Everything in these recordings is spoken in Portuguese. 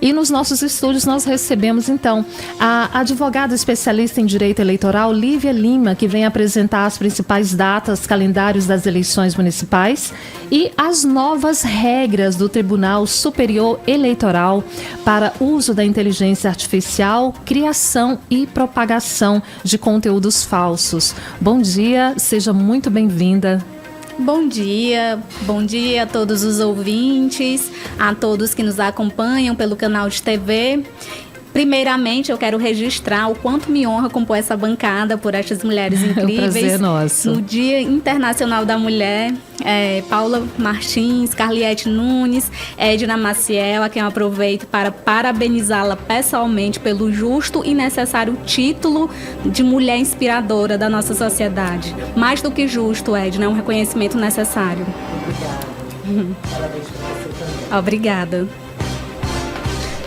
E nos nossos estúdios nós recebemos, então, a advogada especialista em direito eleitoral, Lívia Lima, que vem apresentar as principais datas, calendários das eleições municipais e as novas regras do Tribunal Superior Eleitoral para uso da inteligência artificial, criação e propagação de conteúdos falsos. Bom dia, seja muito bem-vinda. Bom dia a todos os ouvintes, a todos que nos acompanham pelo canal de TV. Primeiramente, eu quero registrar o quanto me honra compor essa bancada por estas mulheres incríveis. O prazer é nosso. No Dia Internacional da Mulher, Paula Martins, Carliette Nunes, Edna Maciel, a quem eu aproveito para parabenizá-la pessoalmente pelo justo e necessário título de mulher inspiradora da nossa sociedade. Mais do que justo, Edna, é um reconhecimento necessário. Obrigado. Parabéns para você também. Obrigada.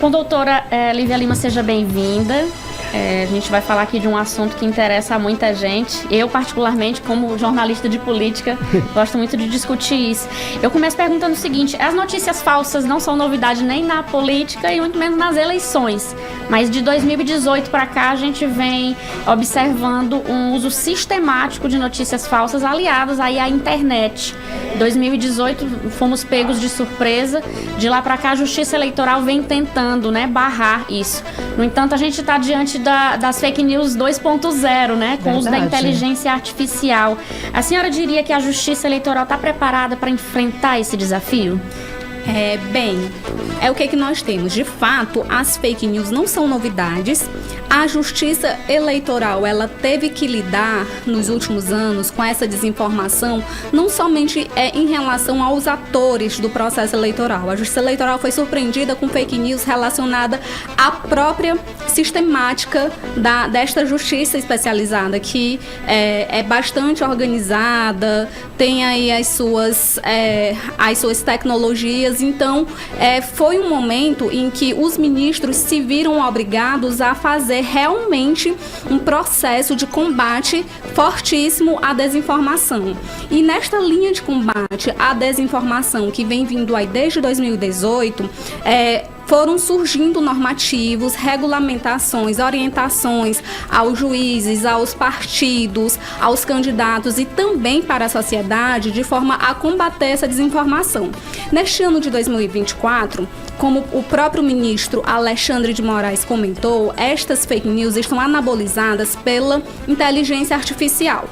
Bom, doutora Lívia Lima, seja bem-vinda. A gente vai falar aqui de um assunto que interessa a muita gente. Eu, particularmente, como jornalista de política, gosto muito de discutir isso. Eu começo perguntando o seguinte: as notícias falsas não são novidade nem na política e muito menos nas eleições. Mas de 2018 para cá, a gente vem observando um uso sistemático de notícias falsas aliadas aí à internet. Em 2018, fomos pegos de surpresa. De lá para cá, a Justiça Eleitoral vem tentando, barrar isso. No entanto, a gente está diante das fake news 2.0, com o uso da inteligência artificial. A senhora diria que a Justiça Eleitoral está preparada para enfrentar esse desafio? O que nós temos? De fato, as fake news não são novidades. A Justiça Eleitoral, ela teve que lidar nos últimos anos com essa desinformação, não somente em relação aos atores do processo eleitoral. A Justiça Eleitoral foi surpreendida com fake news relacionada à própria sistemática desta justiça especializada, que é bastante organizada, tem aí as suas tecnologias. Então, foi um momento em que os ministros se viram obrigados a fazer realmente um processo de combate fortíssimo à desinformação. E nesta linha de combate à desinformação, que vem vindo aí desde 2018, foram surgindo normativos, regulamentações, orientações aos juízes, aos partidos, aos candidatos e também para a sociedade, de forma a combater essa desinformação. Neste ano de 2024, como o próprio ministro Alexandre de Moraes comentou, estas fake news estão anabolizadas pela inteligência artificial.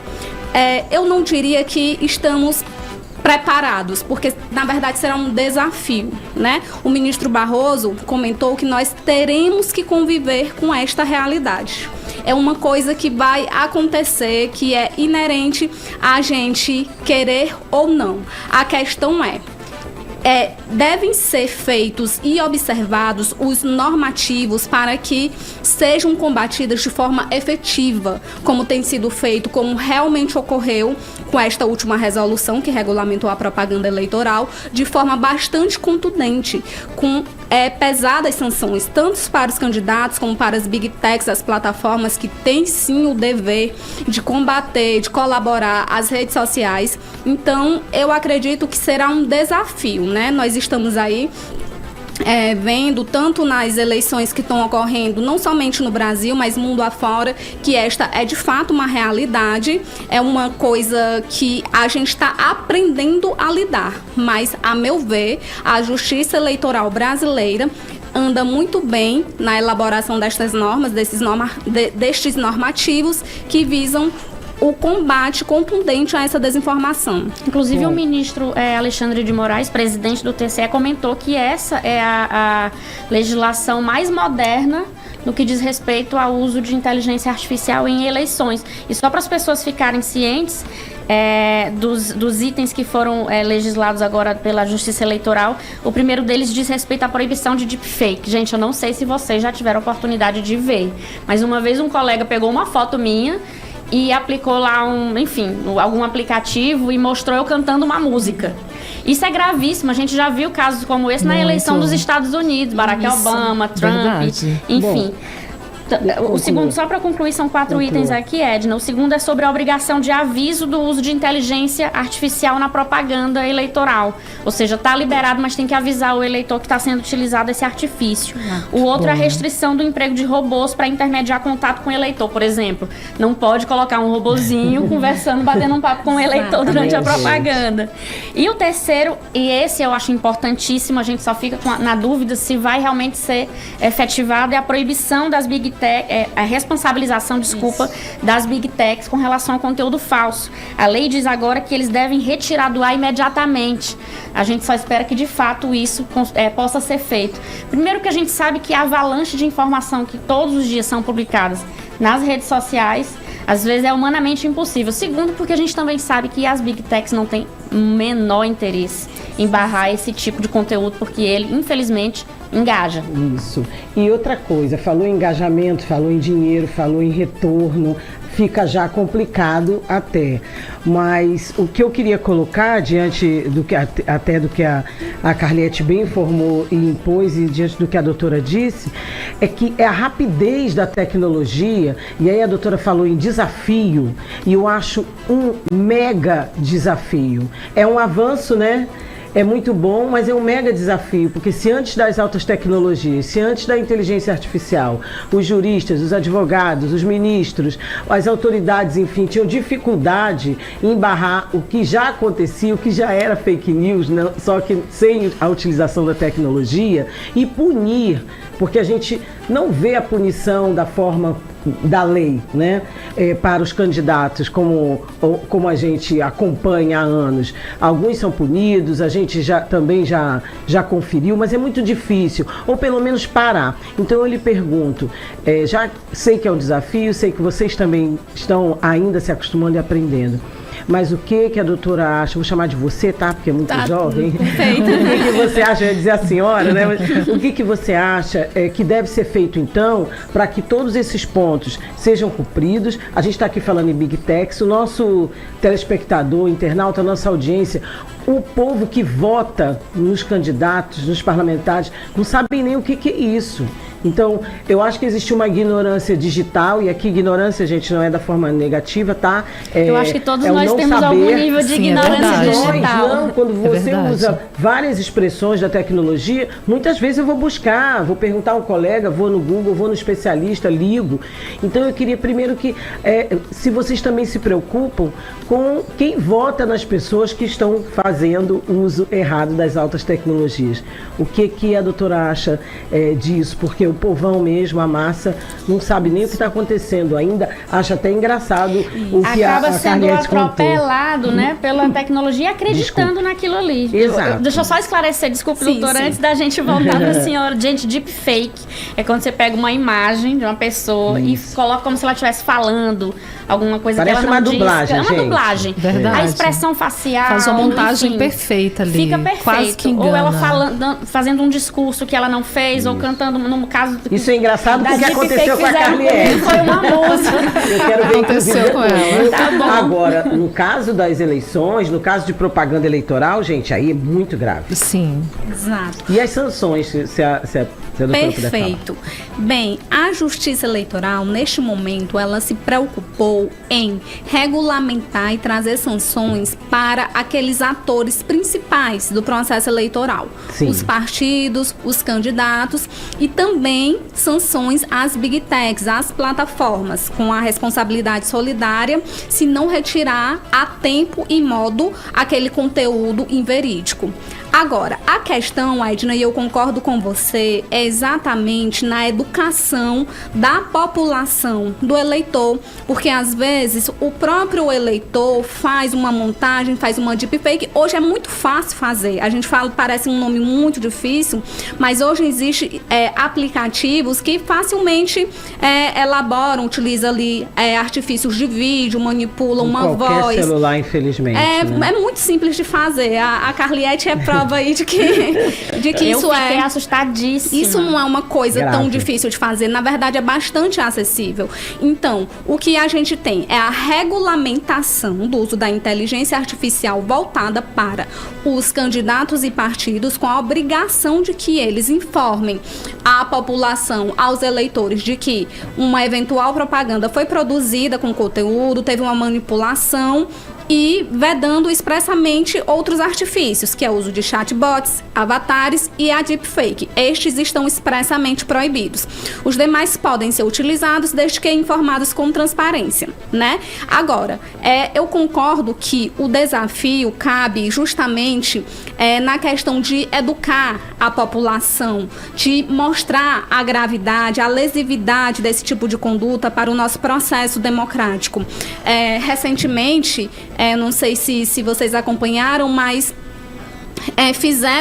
Eu não diria que estamos preparados, porque na verdade será um desafio, O ministro Barroso comentou que nós teremos que conviver com esta realidade. É uma coisa que vai acontecer, que é inerente a gente querer ou não. A questão devem ser feitos e observados os normativos para que sejam combatidas de forma efetiva, como tem sido feito, como realmente ocorreu com esta última resolução que regulamentou a propaganda eleitoral, de forma bastante contundente, com pesadas sanções, tanto para os candidatos como para as big techs, as plataformas que têm sim o dever de combater, de colaborar as redes sociais. Então, eu acredito que será um desafio, Nós estamos aí vendo tanto nas eleições que estão ocorrendo, não somente no Brasil, mas mundo afora, que esta é de fato uma realidade, é uma coisa que a gente está aprendendo a lidar, mas, a meu ver, a Justiça Eleitoral brasileira anda muito bem na elaboração destas normas, destes normativos que visam o combate contundente a essa desinformação. Inclusive, o ministro Alexandre de Moraes, presidente do TCE, comentou que essa é a legislação mais moderna no que diz respeito ao uso de inteligência artificial em eleições. E só para as pessoas ficarem cientes dos itens que foram legislados agora pela Justiça Eleitoral, o primeiro deles diz respeito à proibição de deepfake. Gente, eu não sei se vocês já tiveram oportunidade de ver, mas uma vez um colega pegou uma foto minha e aplicou lá algum aplicativo e mostrou eu cantando uma música. Isso é gravíssimo, a gente já viu casos como esse na eleição dos Estados Unidos, Barack Obama, Trump, verdade. enfim. O segundo, só para concluir, são 4 itens aqui, Edna. O segundo é sobre a obrigação de aviso do uso de inteligência artificial na propaganda eleitoral. Ou seja, está liberado, mas tem que avisar o eleitor que está sendo utilizado esse artifício. O outro é a restrição do emprego de robôs para intermediar contato com o eleitor. Por exemplo, não pode colocar um robozinho conversando, batendo um papo com o eleitor durante a propaganda. E o terceiro, e esse eu acho importantíssimo, a gente só fica na dúvida se vai realmente ser efetivado, é a proibição das Big Tech, a responsabilização, das Big Techs com relação ao conteúdo falso. A lei diz agora que eles devem retirar do ar imediatamente. A gente só espera que, de fato, isso possa ser feito. Primeiro que a gente sabe que a avalanche de informação que todos os dias são publicadas nas redes sociais, às vezes é humanamente impossível. Segundo, porque a gente também sabe que as Big Techs não têm o menor interesse em barrar esse tipo de conteúdo, porque ele, infelizmente, engaja. Isso. E outra coisa, falou em engajamento, falou em dinheiro, falou em retorno, fica já complicado até. Mas o que eu queria colocar, diante do que até do que a Carliette bem informou e impôs, e diante do que a doutora disse, é que é a rapidez da tecnologia, e aí a doutora falou em desafio, e eu acho um mega desafio. É um avanço, né? É muito bom, mas é um mega desafio, porque se antes das altas tecnologias, se antes da inteligência artificial, os juristas, os advogados, os ministros, as autoridades, enfim, tinham dificuldade em barrar o que já acontecia, o que já era fake news, não, só que sem a utilização da tecnologia, e punir, porque a gente não vê a punição da forma da lei, né, para os candidatos, como a gente acompanha há anos. Alguns são punidos, a gente também já conferiu, mas é muito difícil, ou pelo menos parar. Então eu lhe pergunto, já sei que é um desafio, sei que vocês também estão ainda se acostumando e aprendendo, mas o que a doutora acha, vou chamar de você, tá? Porque é muito jovem. Perfeito. O que você acha, eu ia dizer a senhora, né? Mas o que você acha que deve ser feito, então, para que todos esses pontos sejam cumpridos? A gente está aqui falando em Big Techs, o nosso telespectador, internauta, a nossa audiência, o povo que vota nos candidatos, nos parlamentares, não sabem nem o que é isso. Então, eu acho que existe uma ignorância digital, e aqui ignorância, gente, não é da forma negativa, tá? Eu acho que todos nós temos algum nível de ignorância digital. Não, quando você usa várias expressões da tecnologia, muitas vezes eu vou buscar, vou perguntar a um colega, vou no Google, vou no especialista, ligo. Então, eu queria primeiro que, se vocês também se preocupam com quem vota nas pessoas que estão fazendo uso errado das altas tecnologias. O que a doutora acha disso? Porque o povão mesmo, a massa, não sabe nem o que está acontecendo ainda, acha até engraçado o que acaba sendo atropelado, né, pela tecnologia, acreditando naquilo ali. Exato. Deixa eu só esclarecer, desculpe, doutora, antes da gente voltar para a senhora. Gente, deepfake é quando você pega uma imagem de uma pessoa e coloca como se ela estivesse falando alguma coisa que ela não diz. Dublagem, é uma dublagem. Verdade. A expressão facial. Faz uma montagem, enfim, perfeita ali. Fica perfeito. Quase que engana. Ou ela fazendo um discurso que ela não fez, ou cantando, no caso... Isso é engraçado porque aconteceu com a Carliette. Foi uma música. Eu quero ver, aconteceu com ela. Tá bom. Agora, no caso das eleições, no caso de propaganda eleitoral, gente, aí é muito grave. Sim. Exato. E as sanções, se a doutora puder falar? Perfeito. Bem, a Justiça Eleitoral, neste momento, ela se preocupou em regulamentar e trazer sanções para aqueles atores principais do processo eleitoral. Sim. Os partidos, os candidatos, e também sanções às Big Techs, às plataformas, com a responsabilidade solidária, se não retirar a tempo e modo aquele conteúdo inverídico. Agora, a questão, Edna, e eu concordo com você, é exatamente na educação da população, do eleitor, porque às vezes o próprio eleitor faz uma montagem, faz uma deepfake. Hoje é muito fácil fazer, a gente fala, parece um nome muito difícil, mas hoje existem aplicativos que facilmente elaboram, utilizam ali artifícios de vídeo, manipulam uma voz. Qualquer celular, infelizmente. É muito simples de fazer. A Carliette é própria prova aí de que Eu fiquei assustadíssima. Isso não é uma coisa Grave. tão difícil de fazer. Na verdade, é bastante acessível. Então, o que a gente tem é a regulamentação do uso da inteligência artificial voltada para os candidatos e partidos, com a obrigação de que eles informem à população, aos eleitores, de que uma eventual propaganda foi produzida com conteúdo, teve uma manipulação, e vedando expressamente outros artifícios, que é o uso de chatbots, avatares e a deepfake. Estes estão expressamente proibidos. Os demais podem ser utilizados desde que informados com transparência, né? Agora, eu concordo que o desafio cabe justamente na questão de educar a população, de mostrar a gravidade, a lesividade desse tipo de conduta para o nosso processo democrático. Recentemente, não sei se vocês acompanharam, mas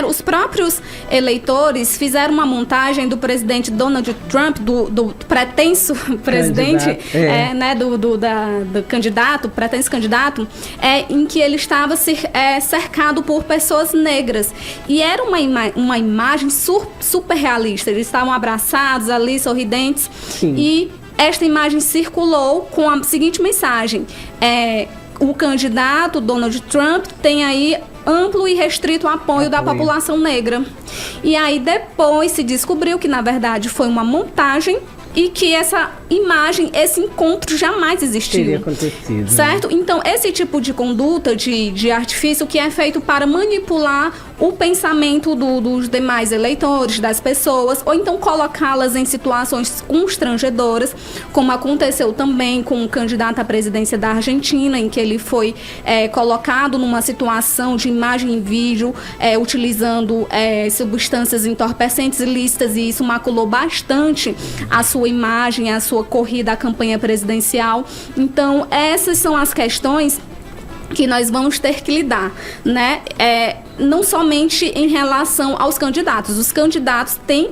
os próprios eleitores fizeram uma montagem do presidente Donald Trump, do pretenso presidente, do candidato, pretenso candidato, em que ele estava cercado por pessoas negras. E era uma imagem super realista. Eles estavam abraçados ali, sorridentes. Sim. E esta imagem circulou com a seguinte mensagem: o candidato Donald Trump tem aí amplo e restrito apoio da população negra. E aí depois se descobriu que, na verdade, foi uma montagem e que essa imagem, esse encontro jamais existiu. Teria acontecido. Certo? Então, esse tipo de conduta, de artifício que é feito para manipular o pensamento dos demais eleitores, das pessoas, ou então colocá-las em situações constrangedoras, como aconteceu também com o candidato à presidência da Argentina, em que ele foi colocado numa situação de imagem e vídeo, utilizando substâncias entorpecentes ilícitas, e isso maculou bastante a sua imagem, a sua corrida à campanha presidencial. Então, essas são as questões que nós vamos ter que lidar, né? Não somente em relação aos candidatos. Os candidatos têm...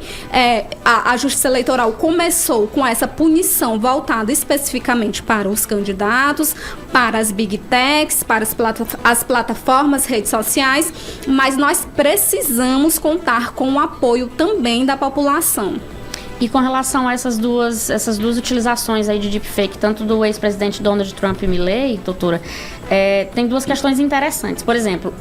a Justiça Eleitoral começou com essa punição voltada especificamente para os candidatos, para as big techs, para as plataformas, redes sociais, mas nós precisamos contar com o apoio também da população. E com relação a essas duas utilizações aí de deepfake, tanto do ex-presidente Donald Trump e Milley, doutora, tem duas questões interessantes. Por exemplo,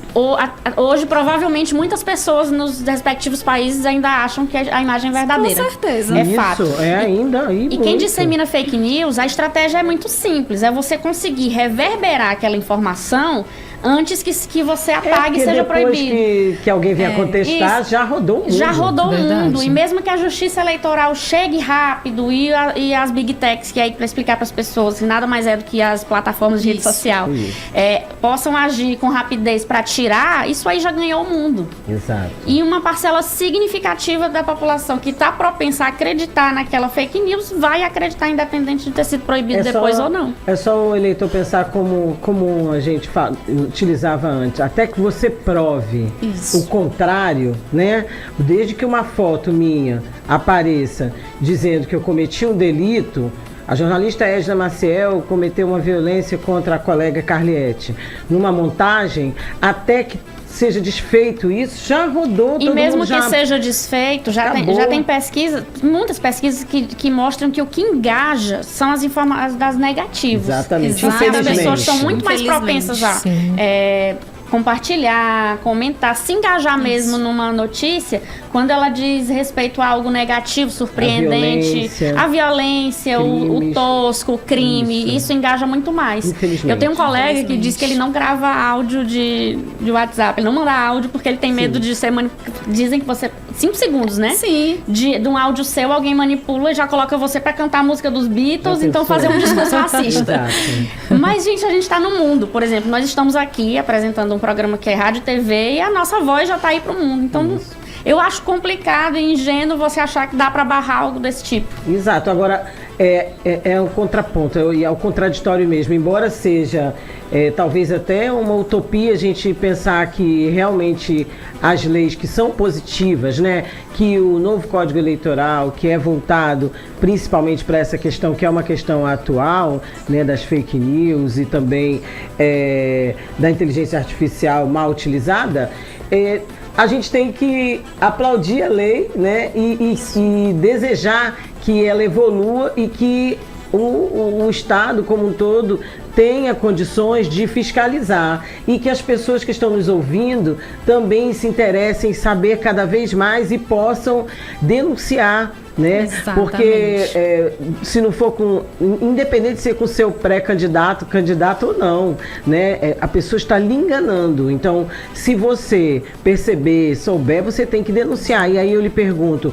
hoje provavelmente muitas pessoas nos respectivos países ainda acham que a imagem é verdadeira. Com certeza. É fato. Ainda. E quem dissemina fake news, a estratégia é muito simples. É você conseguir reverberar aquela informação antes que você apague e seja proibido. Depois que alguém venha contestar, isso, já rodou o mundo. Já rodou o mundo. E mesmo que a Justiça Eleitoral chegue rápido e as big techs, que aí para explicar para as pessoas que nada mais é do que as plataformas de rede social, possam agir com rapidez para tirar, isso aí já ganhou o mundo. Exato. E uma parcela significativa da população que está propensa a acreditar naquela fake news vai acreditar, independente de ter sido proibido depois ou não. É só o eleitor pensar como a gente utilizava antes, até que você prove o contrário, né? Desde que uma foto minha apareça dizendo que eu cometi um delito, a jornalista Edna Maciel cometeu uma violência contra a colega Carliette, numa montagem, até que seja desfeito isso, já rodou. E mesmo que seja desfeito, já tem pesquisa, muitas pesquisas que mostram que o que engaja são as informações das negativas. Exatamente. As pessoas são muito mais propensas a compartilhar, comentar, se engajar mesmo numa notícia, quando ela diz respeito a algo negativo, surpreendente, a violência, o tosco, o crime, isso engaja muito mais. Eu tenho um colega que diz que ele não grava áudio de WhatsApp, ele não manda áudio porque ele tem medo de ser dizem que você 5 segundos, né? Sim. De um áudio seu, alguém manipula e já coloca você pra cantar a música dos Beatles, então fazer um discurso racista. Mas, gente, a gente tá no mundo. Por exemplo, nós estamos aqui apresentando um programa que é Rádio e TV e a nossa voz já tá aí pro mundo. Então, eu acho complicado e ingênuo você achar que dá pra barrar algo desse tipo. Exato. Agora, é um contraponto, é o contraditório mesmo. Embora seja talvez até uma utopia a gente pensar que realmente as leis que são positivas, né, que o novo Código Eleitoral, que é voltado principalmente para essa questão, que é uma questão atual, né, das fake news e também da inteligência artificial mal utilizada, a gente tem que aplaudir a lei, né, e desejar que ela evolua e que o Estado como um todo tenha condições de fiscalizar e que as pessoas que estão nos ouvindo também se interessem em saber cada vez mais e possam denunciar, né? Exatamente. Porque se não for independente de ser com seu pré-candidato, candidato ou não, né? A pessoa está lhe enganando. Então, se você perceber, souber, você tem que denunciar. E aí eu lhe pergunto,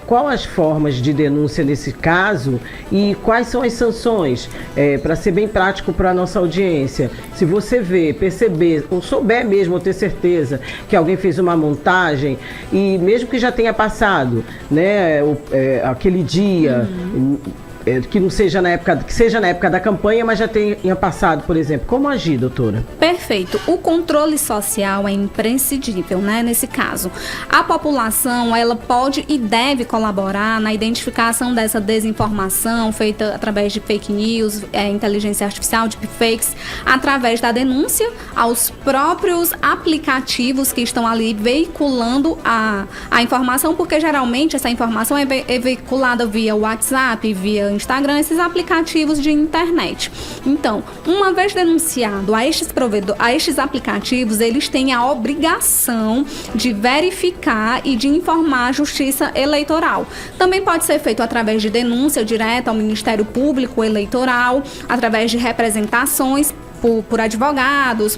qual as formas de denúncia nesse caso e quais são as sanções, para ser bem prático para a nossa audiência. Se você ver, perceber, ou souber mesmo, ou ter certeza que alguém fez uma montagem e mesmo que já tenha passado, né, aquele dia, que não seja na época, que seja na época da campanha, mas já tenha passado, por exemplo, como agir, doutora? Perfeito. O controle social é imprescindível, né? Nesse caso, a população, ela pode e deve colaborar na identificação dessa desinformação feita através de fake news, inteligência artificial, deepfakes, através da denúncia aos próprios aplicativos que estão ali veiculando a informação, porque geralmente essa informação é veiculada via WhatsApp, via Instagram, esses aplicativos de internet. Então, uma vez denunciado a estes aplicativos, eles têm a obrigação de verificar e de informar a Justiça Eleitoral. Também pode ser feito através de denúncia direta ao Ministério Público Eleitoral, através de representações por advogados,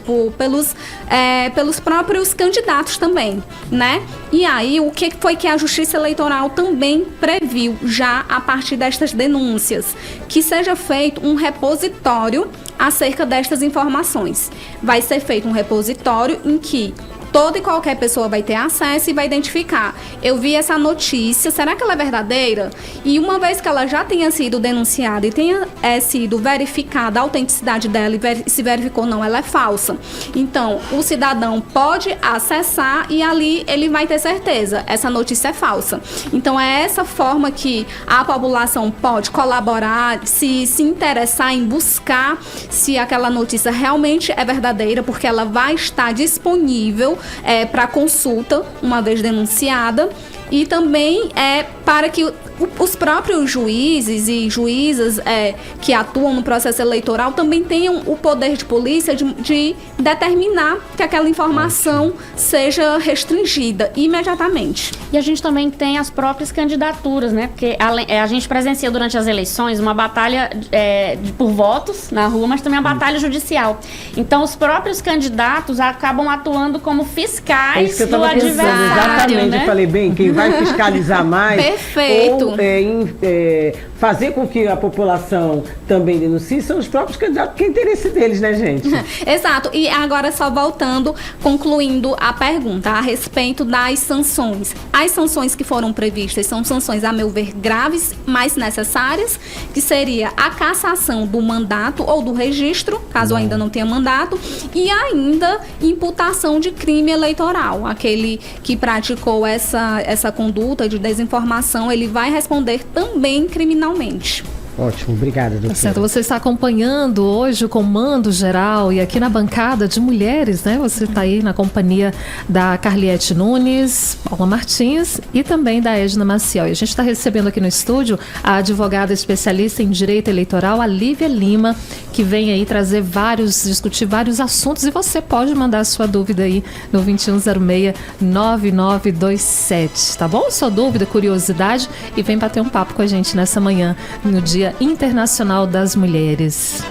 pelos próprios candidatos também, né? E aí, o que foi que a Justiça Eleitoral também previu, já a partir destas denúncias? Que seja feito um repositório acerca destas informações. Vai ser feito um repositório em que toda e qualquer pessoa vai ter acesso e vai identificar. Eu vi essa notícia, será que ela é verdadeira? E uma vez que ela já tenha sido denunciada e tenha sido verificada a autenticidade dela e se verificou não, ela é falsa. Então, o cidadão pode acessar e ali ele vai ter certeza, essa notícia é falsa. Então, é essa forma que a população pode colaborar, se interessar em buscar se aquela notícia realmente é verdadeira, porque ela vai estar disponível para consulta, uma vez denunciada, e também para que os próprios juízes e juízas que atuam no processo eleitoral também tenham o poder de polícia de determinar que aquela informação seja restringida imediatamente. E a gente também tem as próprias candidaturas, né? Porque a gente presencia durante as eleições uma batalha por votos na rua, mas também a batalha judicial. Então, os próprios candidatos acabam atuando como fiscais do adversário. Exatamente, né? Eu falei bem, quem vai fiscalizar mais Perfeito. ou fazer com que a população também denuncie são os próprios candidatos, porque é interesse deles, né, gente? Exato. E agora, só voltando, concluindo a pergunta a respeito das sanções. As sanções que foram previstas são sanções, a meu ver, graves, mas necessárias, que seria a cassação do mandato ou do registro, caso ainda não tenha mandato, e ainda imputação de crime eleitoral. Aquele que praticou essa conduta de desinformação, ele vai responder também criminalmente. Ótimo, obrigada, doutora. Tá certo, você está acompanhando hoje o Comando Geral e aqui na bancada de mulheres, né? Você está aí na companhia da Carliete Nunes, Paula Martins e também da Edna Maciel. E a gente está recebendo aqui no estúdio a advogada especialista em direito eleitoral, a Lívia Lima, que vem aí discutir vários assuntos, e você pode mandar a sua dúvida aí no 2106-9927, tá bom? Sua dúvida, curiosidade, e vem bater um papo com a gente nessa manhã, no Dia Internacional das Mulheres.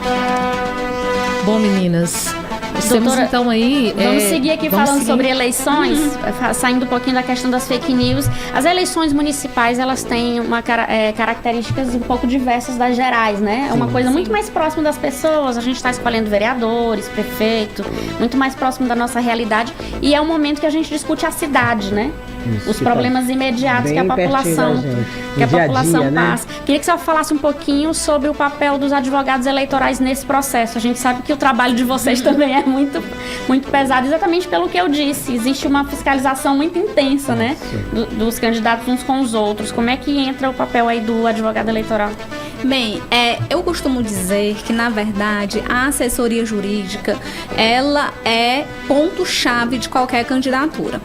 Bom, meninas, temos então aí... Vamos seguir aqui falando sobre eleições, saindo um pouquinho da questão das fake news. As eleições municipais, elas têm características um pouco diversas das gerais, né? É uma coisa muito mais próxima das pessoas, a gente está escolhendo vereadores, prefeito, muito mais próximo da nossa realidade, e é um momento que a gente discute a cidade, né? Os problemas imediatos que a população passa. Queria que você falasse um pouquinho sobre o papel dos advogados eleitorais nesse processo. A gente sabe que o trabalho de vocês também é muito, muito pesado, exatamente pelo que eu disse. Existe uma fiscalização muito intensa, né? Dos candidatos uns com os outros. Como é que entra o papel aí do advogado eleitoral? Bem, eu costumo dizer que, na verdade, a assessoria jurídica, ela é ponto-chave de qualquer candidatura.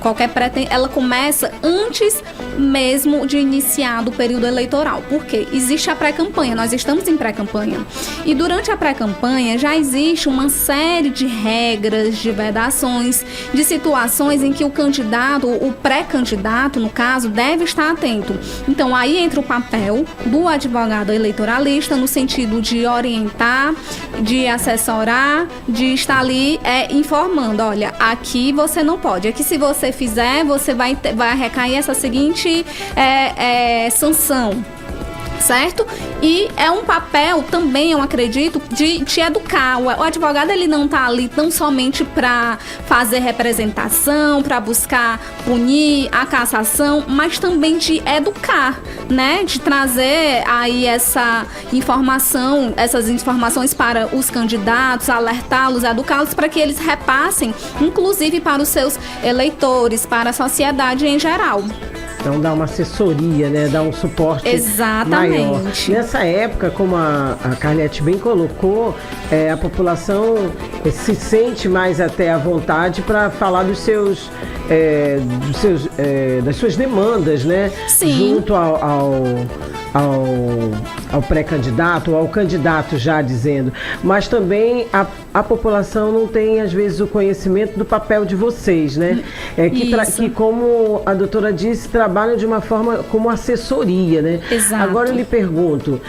Ela começa antes mesmo de iniciar o período eleitoral. Por quê? Existe a pré-campanha, nós estamos em pré-campanha. E durante a pré-campanha já existe uma série de regras, de vedações, de situações em que o candidato, o pré-candidato, no caso, deve estar atento. Então, aí entra o papel do advogado eleitoralista no sentido de orientar, de assessorar, de estar ali informando, olha, aqui você não pode, aqui se você fizer, você vai recair essa seguinte sanção. Certo? E é um papel também, eu acredito, de educar. O advogado, ele não está ali tão somente para fazer representação, para buscar punir a cassação, mas também de educar, né? De trazer aí essas informações para os candidatos, alertá-los, educá-los para que eles repassem, inclusive para os seus eleitores, para a sociedade em geral. Então dá uma assessoria, né? Dá um suporte Exatamente. maior. Nessa época, como a Carlete bem colocou, a população se sente mais até à vontade para falar das suas demandas, né? Sim. Junto ao pré-candidato, ao candidato já dizendo, mas também a população não tem às vezes o conhecimento do papel de vocês, né? Que como a doutora disse, trabalham de uma forma como assessoria, né? Exato. Agora eu lhe pergunto,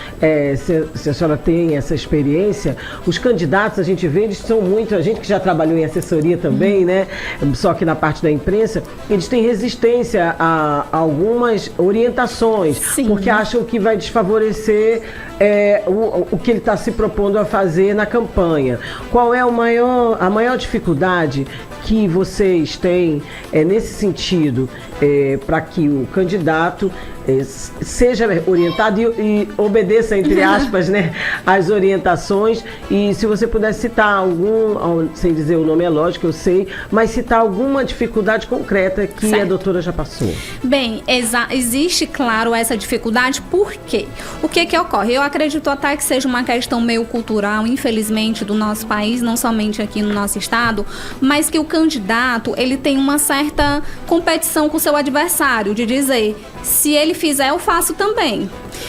se a senhora tem essa experiência, os candidatos, a gente vê, eles são muito, a gente que já trabalhou em assessoria também, né? Só que na parte da imprensa, eles têm resistência a algumas orientações, Sim. porque acham que vai desfavorecer o que ele está se propondo a fazer na campanha. Qual é a maior dificuldade que vocês têm nesse sentido para que o candidato seja orientado e obedeça, entre aspas, né, as orientações? E se você pudesse citar sem dizer o nome, é lógico, eu sei, mas citar alguma dificuldade concreta que certo. A doutora já passou. Bem, existe, claro, essa dificuldade. Por quê? O que ocorre? Eu acredito até que seja uma questão meio cultural, infelizmente, do nosso país, não somente aqui no nosso estado, mas que o candidato, ele tem uma certa competição com o seu adversário, de dizer, se ele fizer, eu faço também.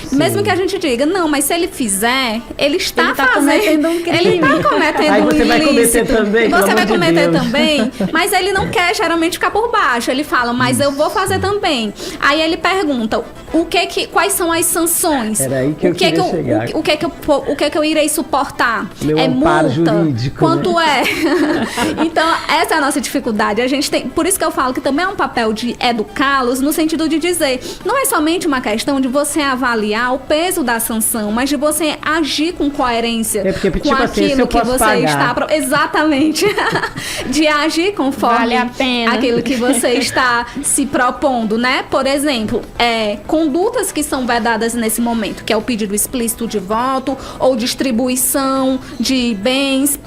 Sim. Mesmo que a gente diga, não, mas se ele fizer, ele está cometendo um crime. Ele está cometendo Aí você um vai cometer ilícito. também, Você vai de cometer Deus. também, mas ele não quer geralmente ficar por baixo. Ele fala, mas eu vou fazer também. Aí ele pergunta, quais são as sanções? Era aí que eu queria chegar. O que eu irei suportar? Meu é amparo multa? jurídico, Quanto né? Então, essa é a nossa dificuldade. A gente tem, por isso que eu falo que também é um papel de educá-los, no sentido de dizer, não é somente uma questão de você avaliar o peso da sanção, mas de você agir com coerência porque, com tipo assim, aquilo que você pagar. está... Exatamente. De agir conforme vale a pena. aquilo que você está se propondo, né? Por exemplo, condutas que são vedadas nesse momento, que é o pedido explícito de voto ou distribuição de bens.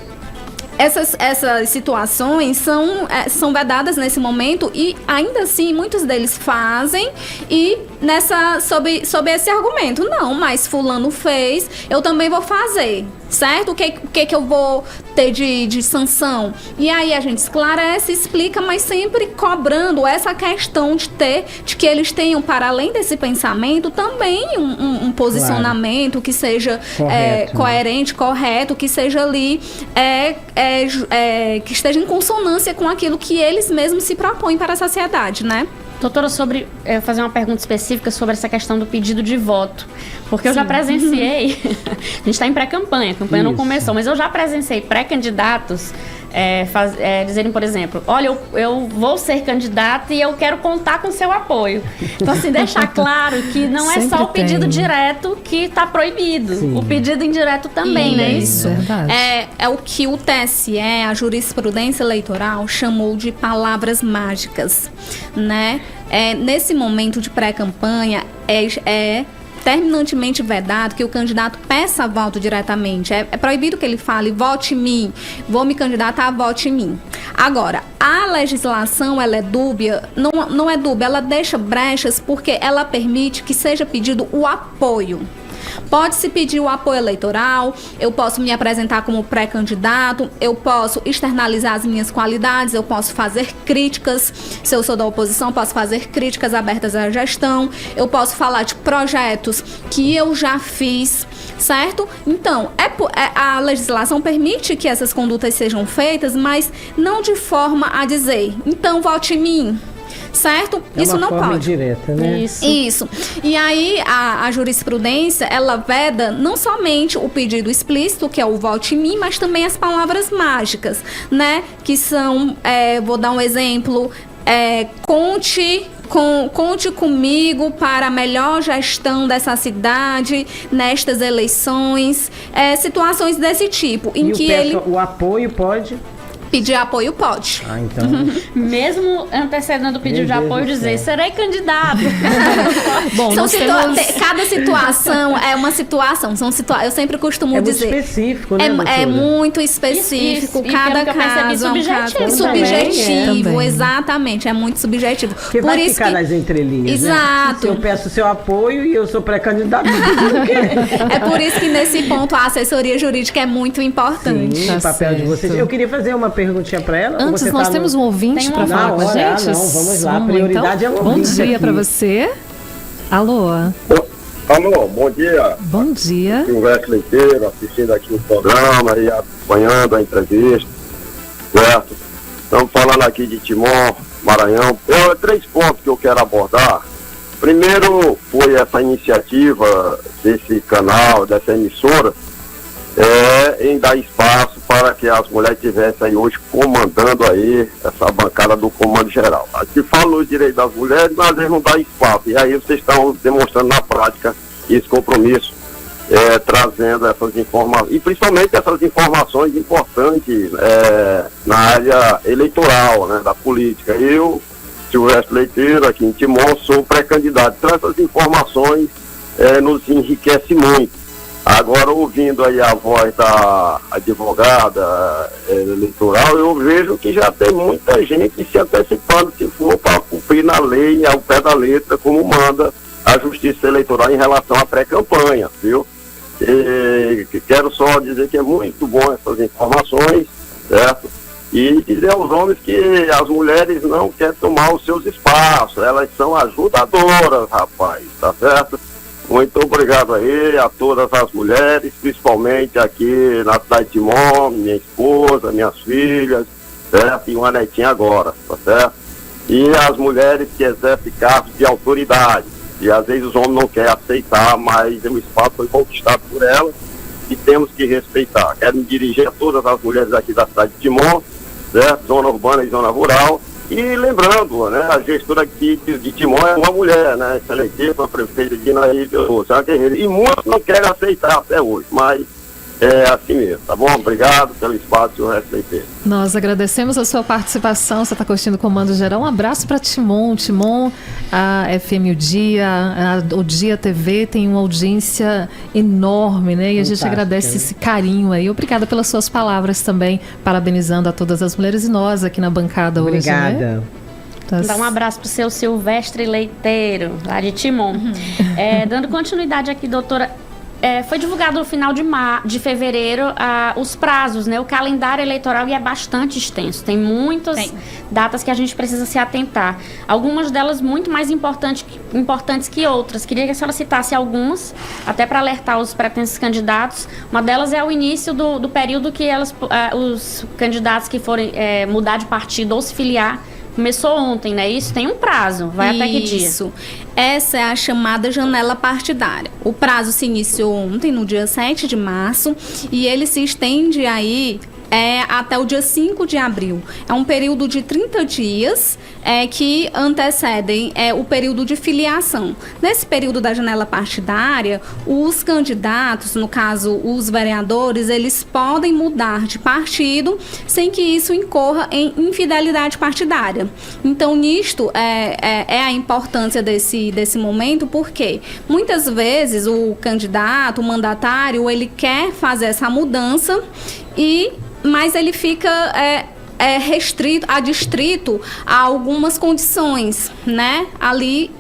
Essas situações são vedadas nesse momento e, ainda assim, muitos deles fazem e sob esse argumento. Não, mas fulano fez, eu também vou fazer, certo? O que eu vou ter de sanção? E aí a gente esclarece, explica, mas sempre cobrando essa questão de que eles tenham, para além desse pensamento, também um posicionamento, claro, que seja correto, coerente, correto, que seja ali... que esteja em consonância com aquilo que eles mesmos se propõem para a sociedade, né? Doutora, fazer uma pergunta específica sobre essa questão do pedido de voto. Porque eu já presenciei, a gente está em pré-campanha, a campanha não começou, mas eu já presenciei pré-candidatos dizerem, por exemplo, olha, eu vou ser candidata e eu quero contar com seu apoio. Então, assim, deixar claro que não é só o pedido direto que está proibido. Sim. O pedido indireto também, né? Isso, é o que o TSE, a jurisprudência eleitoral, chamou de palavras mágicas, né? Nesse momento de pré-campanha, terminantemente vedado que o candidato peça voto diretamente. É proibido que ele fale, vote em mim, vou me candidatar, vote em mim. Agora, a legislação, ela é dúbia, não é dúbia, ela deixa brechas porque ela permite que seja pedido o apoio. Pode-se pedir o apoio eleitoral, eu posso me apresentar como pré-candidato, eu posso externalizar as minhas qualidades, eu posso fazer críticas, se eu sou da oposição, posso fazer críticas abertas à gestão, eu posso falar de projetos que eu já fiz, certo? Então, a legislação permite que essas condutas sejam feitas, mas não de forma a dizer, então vote em mim. Certo? Isso não pode. Direta, né? Isso. E aí a jurisprudência, ela veda não somente o pedido explícito, que é o vote em mim, mas também as palavras mágicas, né? Que são, vou dar um exemplo, conte comigo para a melhor gestão dessa cidade nestas eleições, situações desse tipo, em que o apoio pode... Pedir apoio pode. Então... Mesmo antecedendo o pedido de apoio, dizer, serei candidato. Bom, cada situação é uma situação. Eu sempre costumo dizer. É muito específico, né, é muito específico. Isso, cada caso é um caso subjetivo. Exatamente, é muito subjetivo. Porque vai ficar nas entrelinhas. Exato. Né? Se eu peço seu apoio e eu sou pré-candidato. É por isso que nesse ponto a assessoria jurídica é muito importante. Sim, o papel de vocês. Eu queria fazer uma perguntinha para ela. Antes, nós temos um ouvinte para falar com a gente. Não, vamos lá. A prioridade então, é o ouvinte. Bom dia para você. Alô? Alô, bom dia. Bom dia. Silvestre Leiteiro, assistindo aqui o programa e acompanhando a entrevista. Certo? Estamos falando aqui de Timon, Maranhão. 3 pontos que eu quero abordar. Primeiro foi essa iniciativa desse canal, dessa emissora, em dar espaço para que as mulheres estivessem aí hoje comandando aí essa bancada do Comando Geral. Aqui fala os direitos das mulheres, mas eles não dão espaço. E aí vocês estão demonstrando na prática esse compromisso, trazendo essas informações, e principalmente essas informações importantes na área eleitoral, né, da política. Eu, Silvestre Leiteiro, aqui em Timon, sou pré-candidato. Então essas informações nos enriquecem muito. Agora, ouvindo aí a voz da advogada eleitoral, eu vejo que já tem muita gente se antecipando, se for para cumprir na lei, ao pé da letra, como manda a Justiça Eleitoral em relação à pré-campanha, viu? E quero só dizer que é muito bom essas informações, certo? E dizer aos homens que as mulheres não querem tomar os seus espaços, elas são ajudadoras, rapaz, tá certo? Muito obrigado aí a todas as mulheres, principalmente aqui na cidade de Timon, minha esposa, minhas filhas, certo? E uma netinha agora, tá certo? E as mulheres que exercem cargos de autoridade. E às vezes os homens não querem aceitar, mas o espaço foi conquistado por elas e temos que respeitar. Quero me dirigir a todas as mulheres aqui da cidade de Timon, certo? Zona urbana e zona rural. E lembrando, né, a gestora aqui de Timon é uma mulher, né, excelentíssima, prefeita de Inaíbe, e muitos não querem aceitar até hoje, mas é assim mesmo, tá bom? Obrigado pelo espaço e o respeito. Nós agradecemos a sua participação, você está curtindo o Comando Geral. Um abraço para Timon, a FM o Dia TV tem uma audiência enorme, né? E a gente agradece esse carinho aí. Obrigada pelas suas palavras também, parabenizando a todas as mulheres e nós aqui na bancada hoje. Obrigada. Dá um abraço pro seu Silvestre Leiteiro, lá de Timon. Dando continuidade aqui, doutora, foi divulgado no final de fevereiro os prazos, né? O calendário eleitoral é bastante extenso. Tem muitas datas que a gente precisa se atentar. Algumas delas muito mais importantes que outras. Queria que a senhora citasse algumas, até para alertar os pretensos candidatos. Uma delas é o início do período que os candidatos que forem mudar de partido ou se filiar. Começou ontem, né? Isso tem um prazo. Vai até que dia? Isso. Essa é a chamada janela partidária. O prazo se iniciou ontem, no dia 7 de março, e ele se estende aí até o dia 5 de abril. É um período de 30 dias que antecedem o período de filiação. Nesse período da janela partidária, os candidatos, no caso os vereadores, eles podem mudar de partido sem que isso incorra em infidelidade partidária. Então, nisto é a importância desse momento, porque muitas vezes o candidato, o mandatário, ele quer fazer essa mudança mas ele fica adstrito a algumas condições, né, ali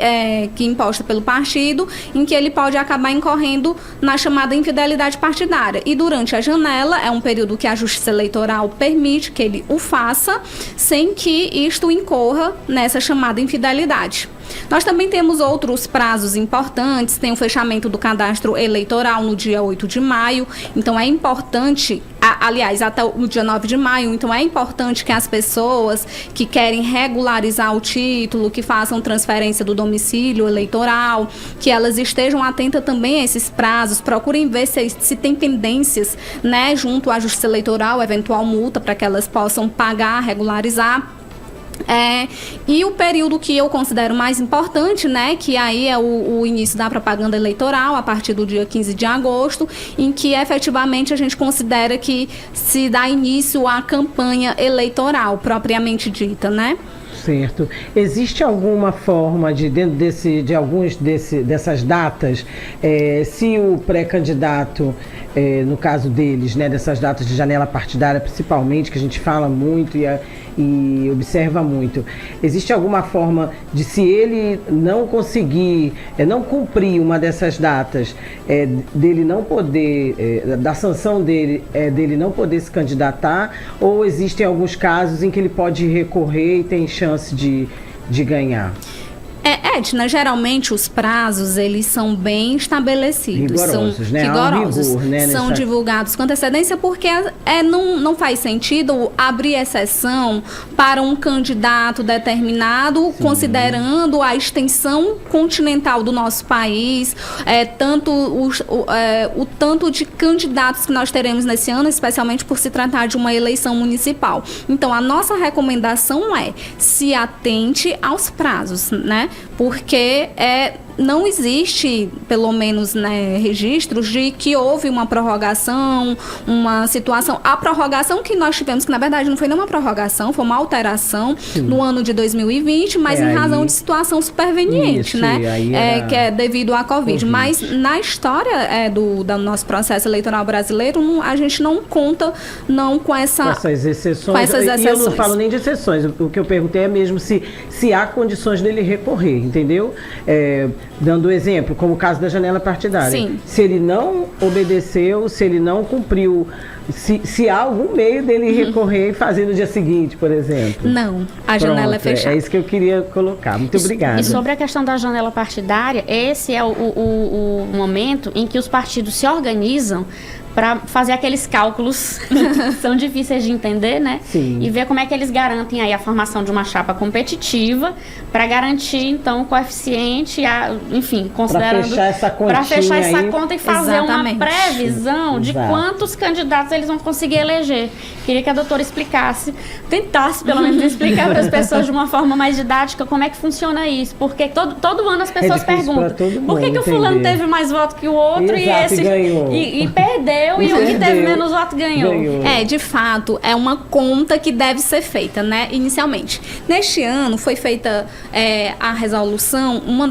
que imposta pelo partido, em que ele pode acabar incorrendo na chamada infidelidade partidária. E durante a janela é um período que a Justiça Eleitoral permite que ele o faça, sem que isto incorra nessa chamada infidelidade. Nós também temos outros prazos importantes, tem o fechamento do cadastro eleitoral no dia 8 de maio, então é importante, aliás, até o dia 9 de maio, então é importante que as pessoas que querem regularizar o título, que façam transferência do domicílio eleitoral, que elas estejam atentas também a esses prazos, procurem ver se tem pendências, né, junto à Justiça Eleitoral, eventual multa, para que elas possam pagar, regularizar. E o período que eu considero mais importante, né, que aí é o início da propaganda eleitoral, a partir do dia 15 de agosto, em que efetivamente a gente considera que se dá início à campanha eleitoral, propriamente dita, né? Certo. Existe alguma forma dentro dessas datas, se o pré-candidato, no caso deles, né, dessas datas de janela partidária, principalmente, que a gente fala muito e observa muito, existe alguma forma de, se ele não conseguir, não cumprir uma dessas datas, dele não poder, da sanção dele não poder se candidatar, ou existem alguns casos em que ele pode recorrer e tem chance de ganhar? Edna, geralmente os prazos, eles são bem estabelecidos. Rigorosos, são né? rigorosos. Rigor, né? São divulgados com antecedência, porque não faz sentido abrir exceção para um candidato determinado, sim, considerando a extensão continental do nosso país, o tanto de candidatos que nós teremos nesse ano, especialmente por se tratar de uma eleição municipal. Então, a nossa recomendação se atente aos prazos, né? Porque não existe, pelo menos, né, registros de que houve uma prorrogação, uma situação. A prorrogação que nós tivemos, que na verdade não foi nem uma prorrogação, foi uma alteração, sim, no ano de 2020, mas em razão de situação superveniente, isso, né? Que é devido à Covid. Mas na história do nosso processo eleitoral brasileiro, a gente não conta com essas exceções. E eu não falo nem de exceções. O que eu perguntei é mesmo se há condições dele recorrer, entendeu? Dando o exemplo, como o caso da janela partidária. Sim. Se ele não obedeceu, se ele não cumpriu, se há algum meio dele recorrer e fazer no dia seguinte, por exemplo. Não, a janela é fechada. É isso que eu queria colocar. Muito obrigada. E sobre a questão da janela partidária, esse é o momento em que os partidos se organizam para fazer aqueles cálculos que são difíceis de entender, né? Sim. E ver como é que eles garantem aí a formação de uma chapa competitiva para garantir, então, o coeficiente, enfim, considerando... Para fechar essa conta e fazer exatamente uma previsão de quantos candidatos eles vão conseguir eleger. Queria que a doutora tentasse pelo menos explicar para as pessoas de uma forma mais didática como é que funciona isso. Porque todo ano as pessoas perguntam, por que o fulano teve mais voto que o outro, exato, e esse ganhou. E perdeu, e o que teve menos voto ganhou. De fato, é uma conta que deve ser feita, né, inicialmente. Neste ano foi feita a resolução, uma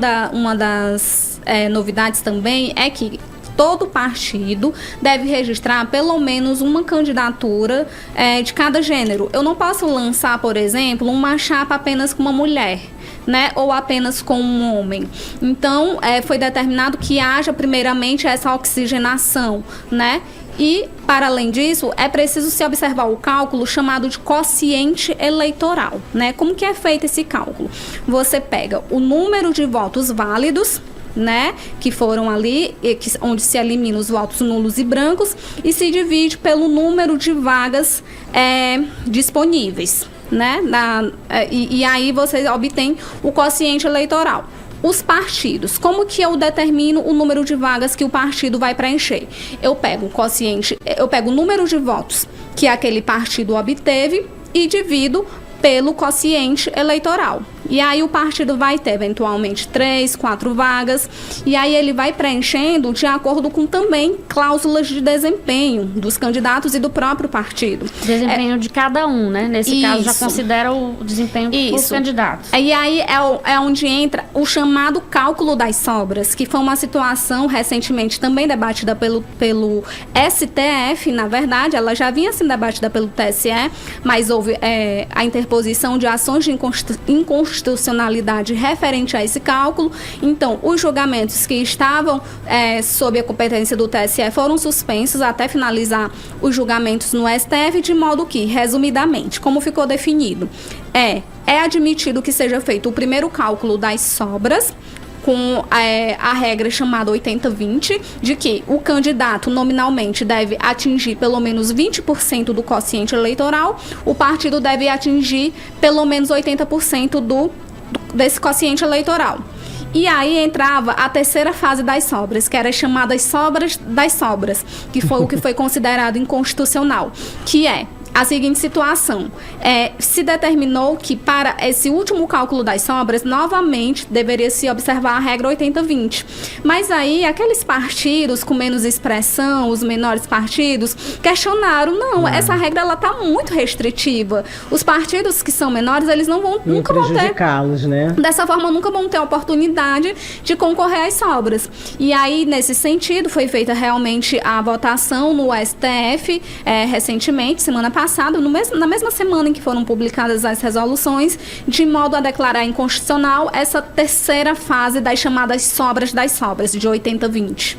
das novidades também é que todo partido deve registrar pelo menos uma candidatura de cada gênero. Eu não posso lançar, por exemplo, uma chapa apenas com uma mulher, né, ou apenas com um homem. Então, foi determinado que haja primeiramente essa oxigenação, né? E, para além disso, é preciso se observar o cálculo chamado de quociente eleitoral, né? Como que é feito esse cálculo? Você pega o número de votos válidos, né, que foram ali, onde se eliminam os votos nulos e brancos, e se divide pelo número de vagas disponíveis, né? E aí você obtém o quociente eleitoral. Os partidos, como que eu determino o número de vagas que o partido vai preencher? Eu pego o quociente, eu pego o número de votos que aquele partido obteve e divido pelo quociente eleitoral. E aí o partido vai ter, eventualmente, 3, 4 vagas. E aí ele vai preenchendo de acordo com também cláusulas de desempenho dos candidatos e do próprio partido. Desempenho de cada um, né? Nesse caso, já considera o desempenho dos candidatos. E aí é onde entra o chamado cálculo das sobras, que foi uma situação recentemente também debatida pelo STF. Na verdade, ela já vinha sendo debatida pelo TSE, mas houve a interposição de ações de inconstitucionalidade referente a esse cálculo. Então, os julgamentos que estavam sob a competência do TSE foram suspensos até finalizar os julgamentos no STF, de modo que, resumidamente, como ficou definido, é admitido que seja feito o primeiro cálculo das sobras, com a regra chamada 80-20, de que o candidato nominalmente deve atingir pelo menos 20% do quociente eleitoral, o partido deve atingir pelo menos 80% desse quociente eleitoral. E aí entrava a terceira fase das sobras, que era chamada sobras das sobras, que foi o que foi considerado inconstitucional, que é a seguinte situação: se determinou que para esse último cálculo das sobras, novamente deveria se observar a regra 80-20. Mas aí aqueles partidos com menos expressão, os menores partidos, questionaram, essa regra ela está muito restritiva. Os partidos que são menores, eles nunca vão ter, né? Dessa forma, nunca vão ter a oportunidade de concorrer às sobras. E aí, nesse sentido, foi feita realmente a votação no STF recentemente, semana passada, na mesma semana em que foram publicadas as resoluções, de modo a declarar inconstitucional essa terceira fase das chamadas sobras das sobras, de 80-20.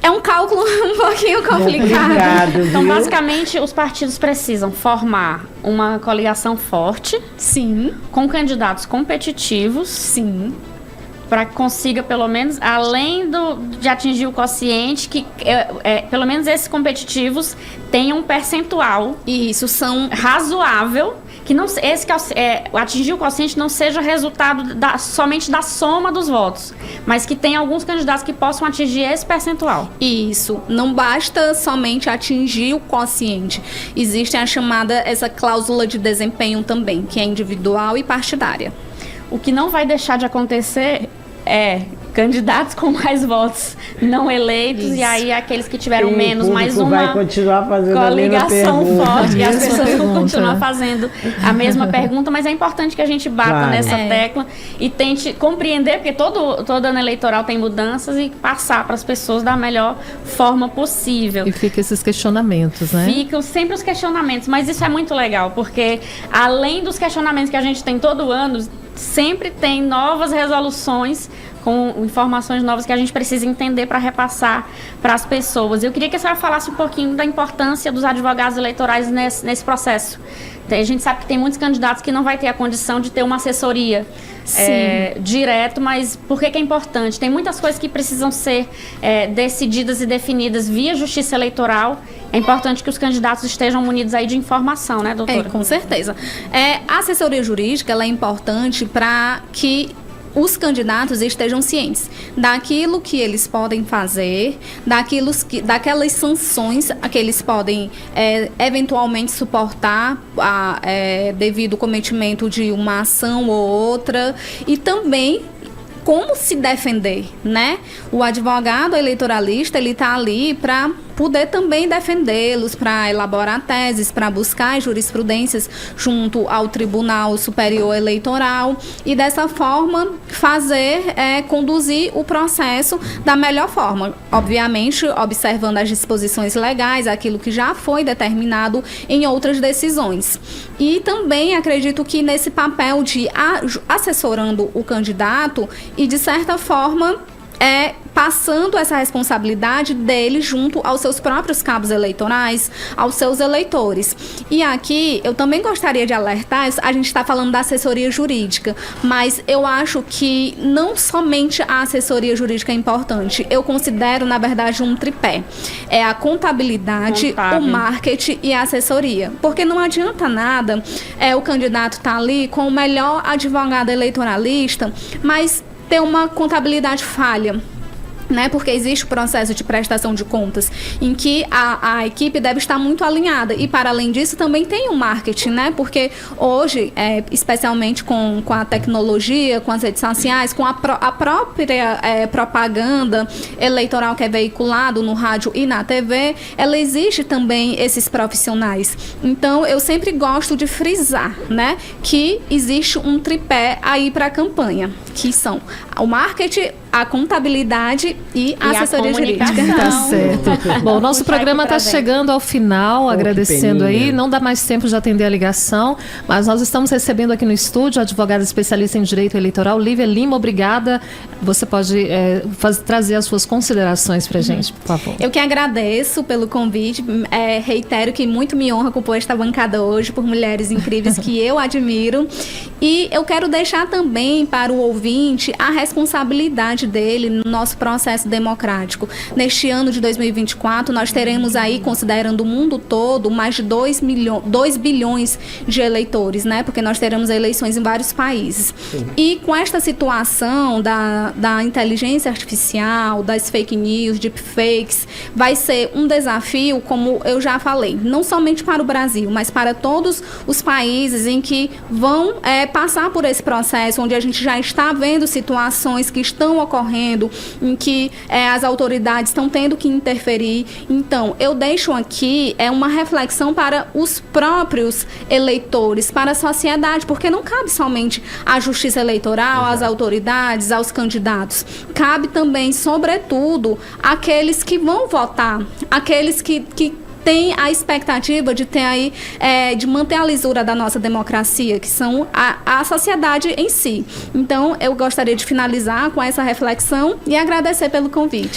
É um cálculo um pouquinho complicado. Então, basicamente, os partidos precisam formar uma coligação forte, sim, com candidatos competitivos, sim, para que consiga, pelo menos, além de atingir o quociente, que pelo menos esses competitivos tenham um percentual razoável, que não atingir o quociente não seja resultado somente da soma dos votos, mas que tenha alguns candidatos que possam atingir esse percentual. Isso, não basta somente atingir o quociente, existe essa cláusula de desempenho também, que é individual e partidária. O que não vai deixar de acontecer é candidatos com mais votos não eleitos. Isso. E aí aqueles que tiveram menos, mais uma vai continuar fazendo coligação forte, e as pessoas vão continuar fazendo a mesma pergunta, mas é importante que a gente bata nessa tecla e tente compreender, porque todo ano eleitoral tem mudanças, e passar para as pessoas da melhor forma possível. E fica esses questionamentos, né? Ficam sempre os questionamentos, mas isso é muito legal, porque além dos questionamentos que a gente tem todo ano, sempre tem novas resoluções com informações novas que a gente precisa entender para repassar para as pessoas. Eu queria que a senhora falasse um pouquinho da importância dos advogados eleitorais nesse processo. A gente sabe que tem muitos candidatos que não vai ter a condição de ter uma assessoria direto, mas por que é importante? Tem muitas coisas que precisam ser decididas e definidas via justiça eleitoral. É importante que os candidatos estejam munidos aí de informação, né, doutora? Com certeza. A assessoria jurídica ela é importante para que os candidatos estejam cientes daquilo que eles podem fazer, daquelas sanções que eles podem eventualmente suportar devido ao cometimento de uma ação ou outra, e também como se defender, né? O advogado eleitoralista, ele está ali para poder também defendê-los, para elaborar teses, para buscar jurisprudências junto ao Tribunal Superior Eleitoral e dessa forma conduzir o processo da melhor forma, obviamente observando as disposições legais, aquilo que já foi determinado em outras decisões. E também acredito que nesse papel de assessorando o candidato e de certa forma passando essa responsabilidade dele junto aos seus próprios cabos eleitorais, aos seus eleitores. E aqui eu também gostaria de alertar, a gente está falando da assessoria jurídica, mas eu acho que não somente a assessoria jurídica é importante, eu considero, na verdade, um tripé. É a contabilidade, o marketing e a assessoria. Porque não adianta nada o candidato estar ali com o melhor advogado eleitoralista, mas ter uma contabilidade falha. né, porque existe o processo de prestação de contas em que a equipe deve estar muito alinhada e, para além disso, também tem o marketing, né, porque hoje, especialmente com a tecnologia, com as redes sociais, com a própria propaganda eleitoral que é veiculado no rádio e na TV, ela existe também esses profissionais. Então, eu sempre gosto de frisar, né, que existe um tripé aí para a campanha, que são o marketing, a contabilidade e a assessoria jurídica. Tá certo. Bom, o nosso programa está chegando ao final, agradecendo aí. Não dá mais tempo de atender a ligação, mas nós estamos recebendo aqui no estúdio a advogada especialista em direito eleitoral, Lívia Lima. Obrigada. Você pode trazer as suas considerações para a gente, por favor. Eu que agradeço pelo convite. Reitero que muito me honra compor esta bancada hoje por mulheres incríveis que eu admiro. E eu quero deixar também para o ouvinte a responsabilidade dele no nosso processo democrático. Neste ano de 2024, nós teremos aí, considerando o mundo todo, mais de 2 bilhões de eleitores, né? Porque nós teremos eleições em vários países. Sim. E com esta situação da inteligência artificial, das fake news, deepfakes, vai ser um desafio, como eu já falei, não somente para o Brasil, mas para todos os países em que vão passar por esse processo, onde a gente já está vendo situações que estão ocorrendo, em que as autoridades estão tendo que interferir. Então, eu deixo aqui uma reflexão para os próprios eleitores, para a sociedade, porque não cabe somente à justiça eleitoral, às autoridades, aos candidatos. Cabe também, sobretudo, àqueles que vão votar, aqueles que tem a expectativa de ter aí, de manter a lisura da nossa democracia, que são a sociedade em si. Então, eu gostaria de finalizar com essa reflexão e agradecer pelo convite.